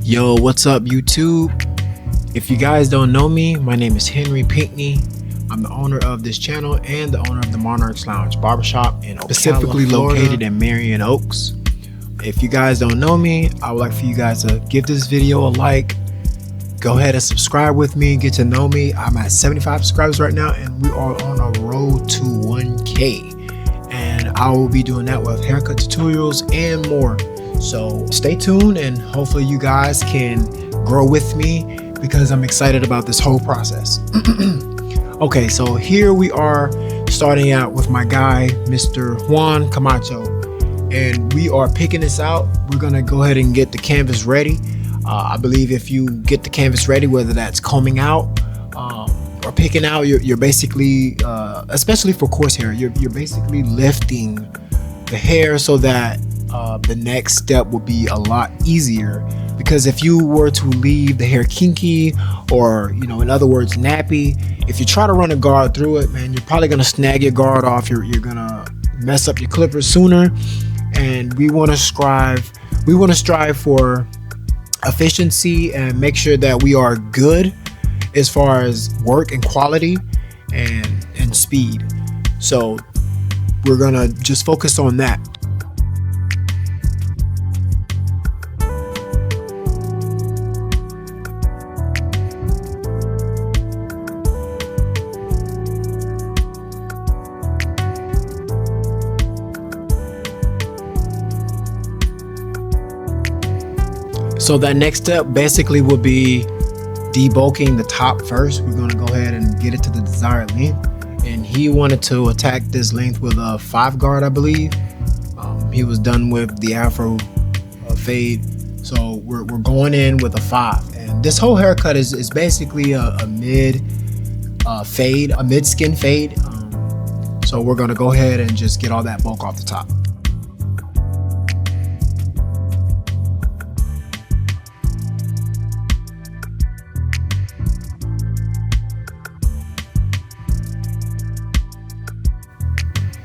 Yo, what's up YouTube? If you guys don't know me, my name is Henry Pinkney. I'm the owner of this channel and the owner of the Monarch Lounge Barbershop in Ocala, specifically located in Marion Oaks. If you guys don't know me, I would like for you guys to give this video a like. Go ahead and subscribe with me, get to know me. I'm at 75 subscribers right now and we are on a road to 1K. And I will be doing that with haircut tutorials and more. So stay tuned and hopefully you guys can grow with me because I'm excited about this whole process. Okay, so here we are starting out with my guy, Mr. Juan Camacho, and we are picking this out. We're gonna go ahead and get the canvas ready. I believe if you get the canvas ready, whether that's combing out or picking out, you're basically, especially for coarse hair, you're basically lifting the hair so that the next step will be a lot easier. Because if you were to leave the hair kinky or, you know, in other words, nappy, if you try to run a guard through it, man, you're probably gonna snag your guard off. You're gonna mess up your clippers sooner. And we want to strive for efficiency and make sure that we are good as far as work and quality and speed. So we're gonna just focus on that. So that next step basically will be debulking the top first. We're going to go ahead and get it to the desired length. And he wanted to attack this length with a 5 guard, I believe. He was done with the Afro fade. So we're going in with a 5. And this whole haircut is basically a mid fade, a mid skin fade. So we're going to go ahead and just get all that bulk off the top.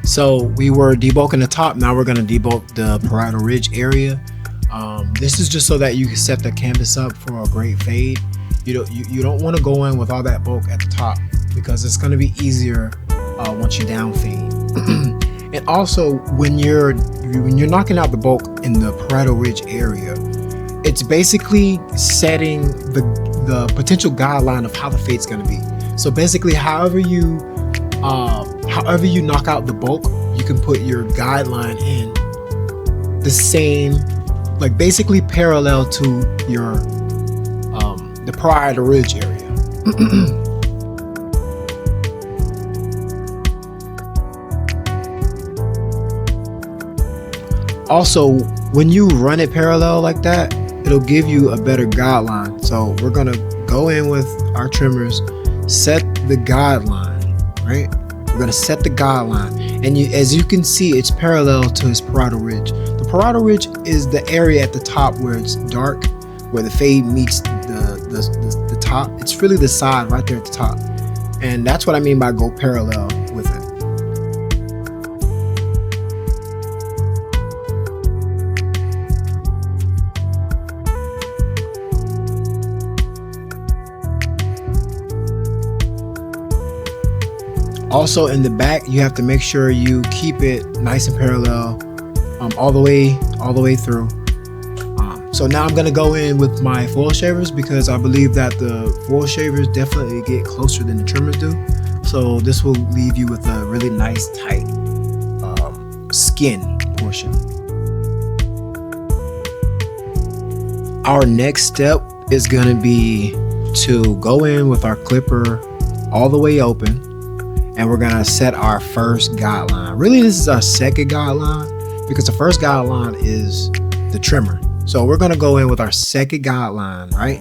So we were debulking the top, now we're going to debulk the parietal ridge area. This is just so that you can set the canvas up for a great fade. You don't want to go in with all that bulk at the top because it's going to be easier once you down fade. And also when you're knocking out the bulk in the parietal ridge area, it's basically setting the potential guideline of how the fade's going to be. So basically however you knock out the bulk, you can put your guideline in the same, like basically parallel to your the parietal ridge area. Also, when you run it parallel like that, it'll give you a better guideline. So we're gonna go in with our trimmers, set the guideline, right? We're gonna set the guideline, and as you can see, it's parallel to his parietal ridge. The parietal ridge is the area at the top where it's dark, where the fade meets the top. It's really the side right there at the top, and that's what I mean by go parallel with it. Also in the back, you have to make sure you keep it nice and parallel all the way through. So now I'm gonna go in with my foil shavers because I believe that the foil shavers definitely get closer than the trimmers do. So this will leave you with a really nice tight skin portion. Our next step is gonna be to go in with our clipper all the way open. And we're gonna set our first guideline. Really, this is our second guideline because the first guideline is the trimmer. So we're gonna go in with our second guideline, right?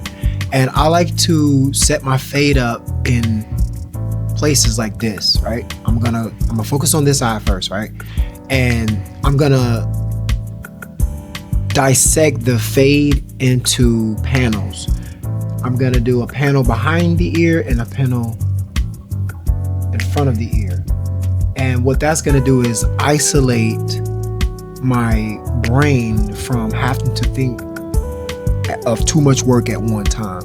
And I like to set my fade up in places like this, right? I'm gonna focus on this eye first, right? And I'm gonna dissect the fade into panels. I'm gonna do a panel behind the ear and a panel in front of the ear. And what that's going to do is isolate my brain from having to think of too much work at one time.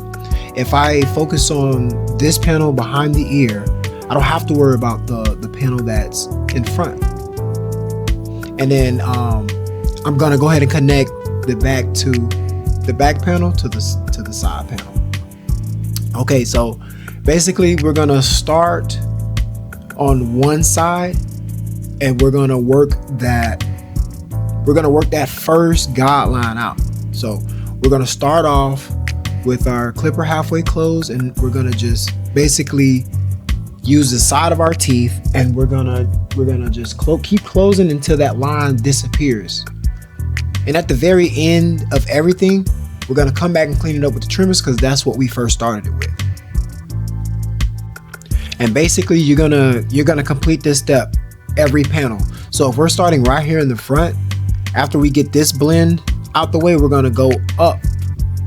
If I focus on this panel behind the ear, I don't have to worry about the panel that's in front. And then I'm gonna go ahead and connect the back panel to the side panel. Okay, so basically we're gonna start on one side, and we're gonna work that first guideline out. So we're gonna start off with our clipper halfway closed, and we're gonna just basically use the side of our teeth, and we're gonna just keep closing until that line disappears. And at the very end of everything, we're gonna come back and clean it up with the trimmers, because that's what we first started it with. And basically you're gonna complete this step every panel. So if we're starting right here in the front, after we get this blend out the way, we're gonna go up,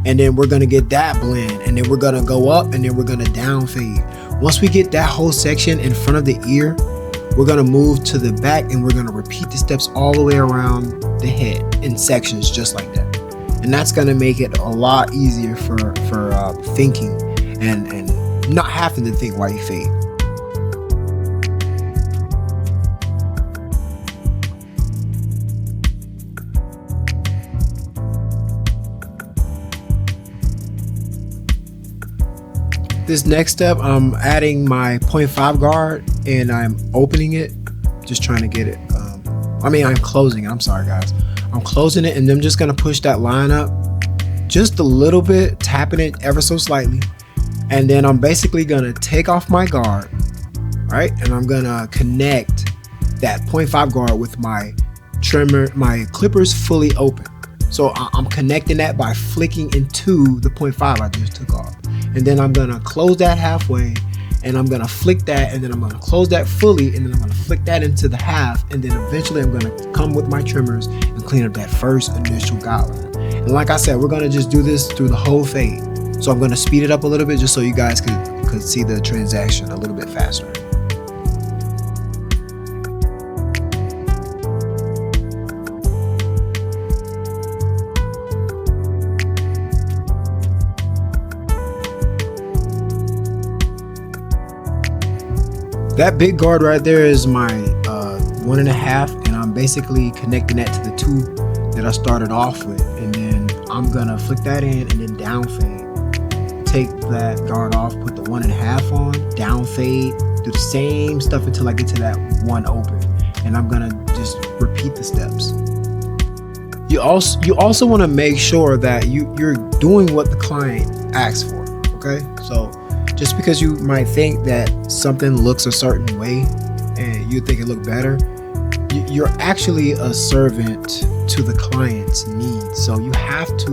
and then we're gonna get that blend, and then we're gonna go up, and then we're gonna down fade. Once we get that whole section in front of the ear, we're gonna move to the back, and we're gonna repeat the steps all the way around the head in sections just like that. And that's gonna make it a lot easier for thinking and not having to think while you fade. This next step, I'm adding my 0.5 guard, and I'm opening it, just trying to get it. I'm closing it. I'm sorry, guys. I'm closing it, and I'm just gonna push that line up just a little bit, tapping it ever so slightly, and then I'm basically gonna take off my guard, right? And I'm gonna connect that 0.5 guard with my trimmer, my clippers fully open. So I'm connecting that by flicking into the 0.5 I just took off. And then I'm gonna close that halfway, and I'm gonna flick that, and then I'm gonna close that fully, and then I'm gonna flick that into the half, and then eventually I'm gonna come with my trimmers and clean up that first initial guideline. And like I said, we're gonna just do this through the whole fade. So I'm gonna speed it up a little bit just so you guys could see the transaction a little bit faster. That big guard right there is my 1.5, and I'm basically connecting that to the 2 that I started off with. And then I'm gonna flick that in, and then down fade. Take that guard off, put the 1.5 on, down fade, do the same stuff until I get to that 1 open. And I'm gonna just repeat the steps. You also want to make sure that you're doing what the client asks for. Okay, so just because you might think that something looks a certain way and you think it look better, you're actually a servant to the client's needs. So you have to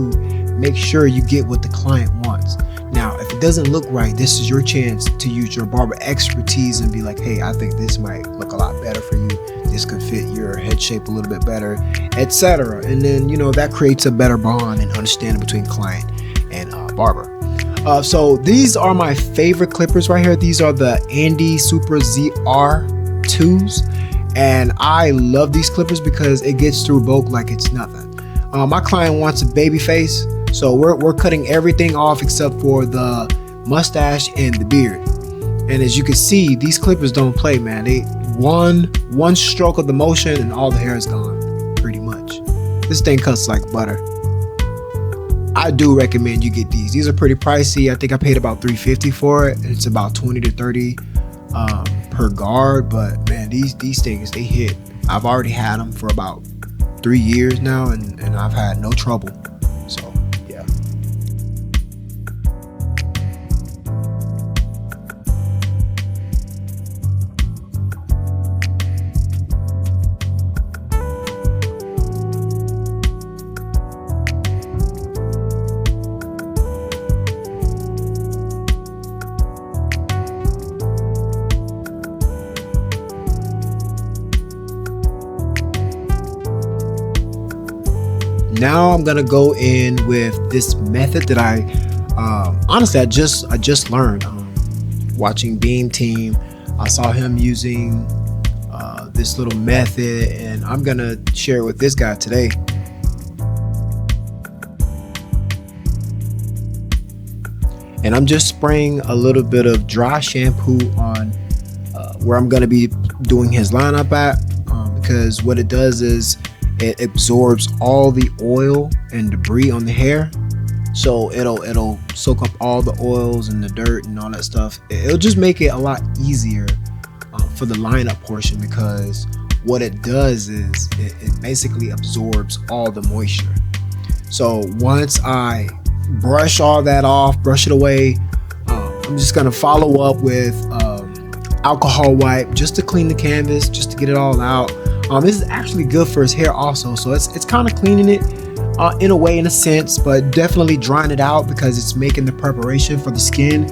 make sure you get what the client wants. Now, if it doesn't look right, this is your chance to use your barber expertise and be like, hey, I think this might look a lot better for you. This could fit your head shape a little bit better, etc. And then, that creates a better bond and understanding between client and barber. So these are my favorite clippers right here. These are the Andy Super ZR2s, and I love these clippers because it gets through bulk like it's nothing. My client wants a baby face, so we're cutting everything off except for the mustache and the beard. And as you can see, these clippers don't play, man. They one stroke of the motion and all the hair is gone, pretty much. This thing cuts like butter. I do recommend you get these. These are pretty pricey. I think I paid about $350 for it. It's about 20 to 30 per guard, but man, these things, they hit. I've already had them for about 3 years now, and I've had no trouble. So yeah. Now I'm gonna go in with this method that I honestly I just learned watching Beam Team. I saw him using this little method, and I'm gonna share it with this guy today. And I'm just spraying a little bit of dry shampoo on where I'm going to be doing his lineup at, because what it does is it absorbs all the oil and debris on the hair. So it'll soak up all the oils and the dirt and all that stuff. It'll just make it a lot easier for the lineup portion, because what it does is it basically absorbs all the moisture. So once I brush all that off, brush it away, I'm just gonna follow up with alcohol wipe just to clean the canvas, just to get it all out. This is actually good for his hair also, so it's kind of cleaning it in a way, in a sense, but definitely drying it out, because it's making the preparation for the skin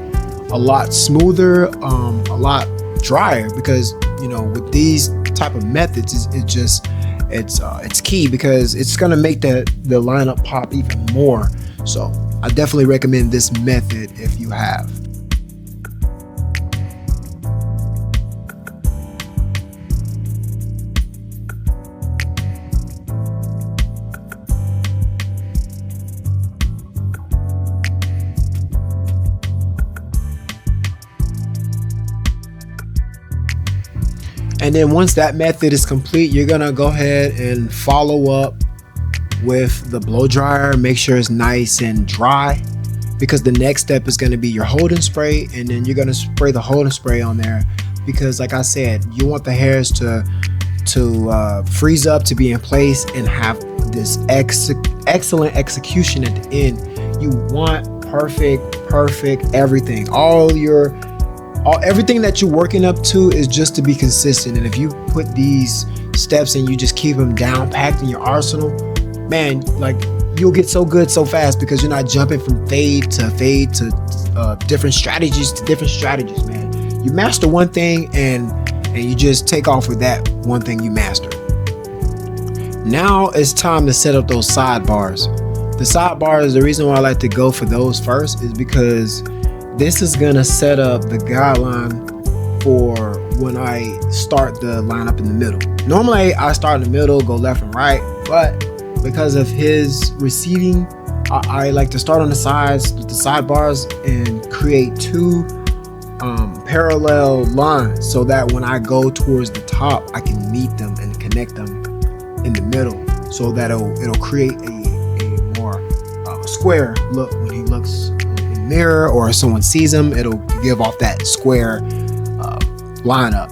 a lot smoother, a lot drier, because with these type of methods, it's key, because it's gonna make the lineup pop even more. So I definitely recommend this method if you have. And then once that method is complete, you're gonna go ahead and follow up with the blow dryer. Make sure it's nice and dry, because the next step is gonna be your holding spray, and then you're gonna spray the holding spray on there, because like I said, you want the hairs to freeze up, to be in place, and have this excellent execution at the end. You want perfect everything. Everything that you're working up to is just to be consistent. And if you put these steps and you just keep them down packed in your arsenal, man, like, you'll get so good so fast, because you're not jumping from fade to different strategies to different strategies, man. You master one thing and you just take off with that one thing you master. Now it's time to set up those sidebars. The sidebars, the reason why I like to go for those first is because this is gonna set up the guideline for when I start the lineup in the middle. Normally I start in the middle, go left and right, but because of his receding, I like to start on the sides with the sidebars and create two parallel lines, so that when I go towards the top, I can meet them and connect them in the middle, so that it'll create a more square look when he looks mirror, or if someone sees him, it'll give off that square lineup.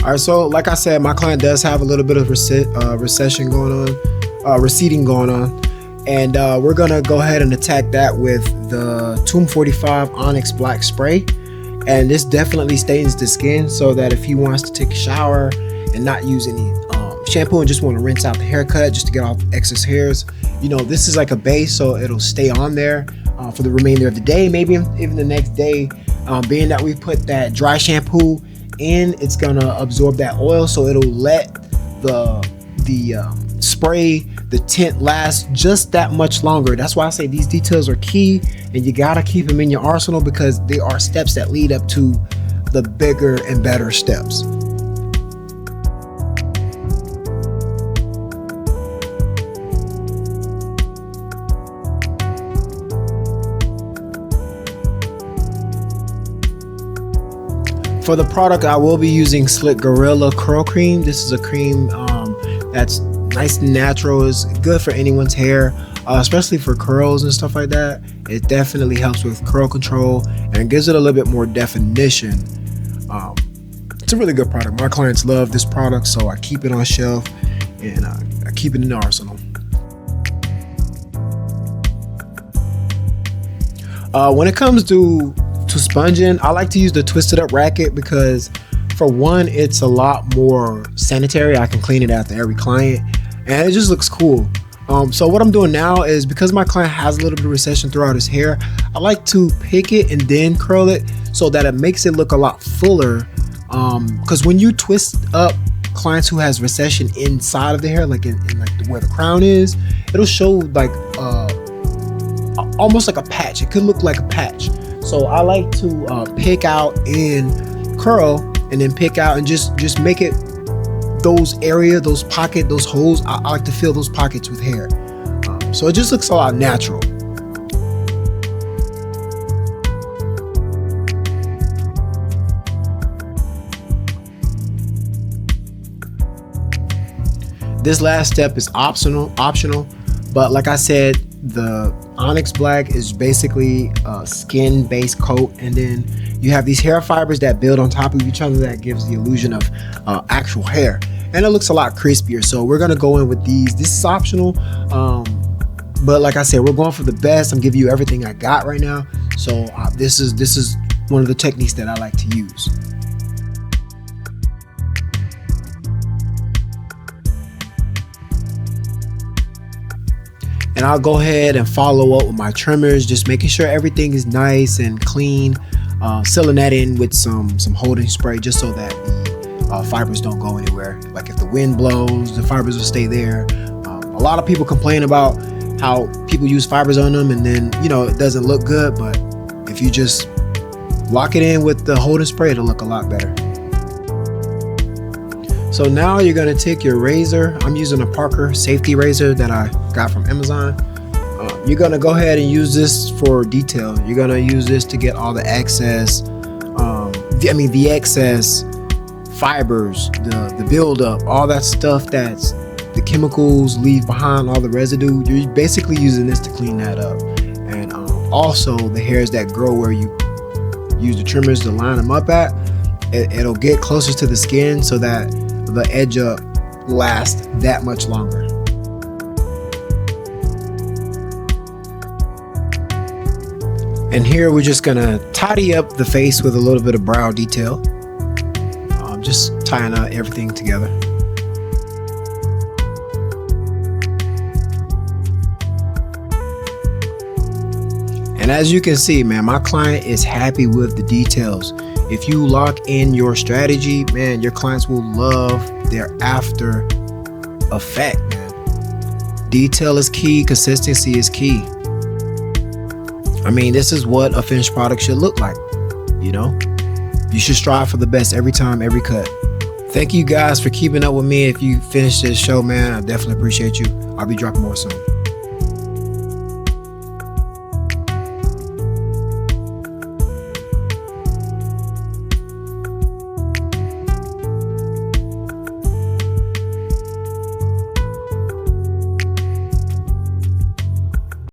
All right, so like I said, my client does have a little bit of receding going on, and we're gonna go ahead and attack that with the Tomb 45 Onyx Black Spray. And this definitely stains the skin, so that if he wants to take a shower and not use any shampoo and just want to rinse out the haircut just to get off excess hairs, this is like a base, so it'll stay on there for the remainder of the day, maybe even the next day. Being that we put that dry shampoo in, it's gonna absorb that oil, so it'll let the spray, the tint, last just that much longer. That's why I say these details are key, and you gotta keep them in your arsenal, because they are steps that lead up to the bigger and better steps. For the product, I will be using Slick Gorilla Curl Cream. This is a cream that's nice and natural. It's good for anyone's hair, especially for curls and stuff like that. It definitely helps with curl control and gives it a little bit more definition. It's a really good product. My clients love this product, so I keep it on shelf and I keep it in the arsenal. When it comes to sponging, I like to use the twisted up racket, because for one, it's a lot more sanitary. I can clean it after every client and it just looks cool. So what I'm doing now is, because my client has a little bit of recession throughout his hair, I like to pick it and then curl it, so that it makes it look a lot fuller. Because when you twist up clients who has recession inside of the hair, like in like where the crown is, it'll show like almost like a patch. It could look like a patch. So I like to pick out and curl, and then pick out and just make it those pockets, those holes. I like to fill those pockets with hair. So it just looks a lot natural. This last step is optional, but like I said, the Onyx Black is basically a skin based coat, and then you have these hair fibers that build on top of each other that gives the illusion of actual hair, and it looks a lot crispier. So we're gonna go in with these. This is optional, but like I said, we're going for the best. I'm giving you everything I got right now. So this is one of the techniques that I like to use. And I'll go ahead and follow up with my trimmers, just making sure everything is nice and clean, sealing that in with some holding spray, just so that the fibers don't go anywhere. Like if the wind blows, the fibers will stay there. A lot of people complain about how people use fibers on them and then, you know, it doesn't look good, but if you just lock it in with the holding spray, it'll look a lot better. So now you're gonna take your razor. I'm using a Parker safety razor that I got from Amazon. You're gonna go ahead and use this for detail. You're gonna use this to get all the excess, the excess fibers, the buildup, all that stuff that's the chemicals leave behind, all the residue. You're basically using this to clean that up. And also the hairs that grow where you use the trimmers to line them up at, it'll get closer to the skin so that the edge up lasts that much longer. And here we're just gonna tidy up the face with a little bit of brow detail. Just tying everything together. And as you can see, man, my client is happy with the details. If you lock in your strategy, man, your clients will love their after effect, man. Detail is key, consistency is key. I mean, this is what a finished product should look like, you know? You should strive for the best every time, every cut. Thank you guys for keeping up with me. If you finish this show, man, I definitely appreciate you. I'll be dropping more soon.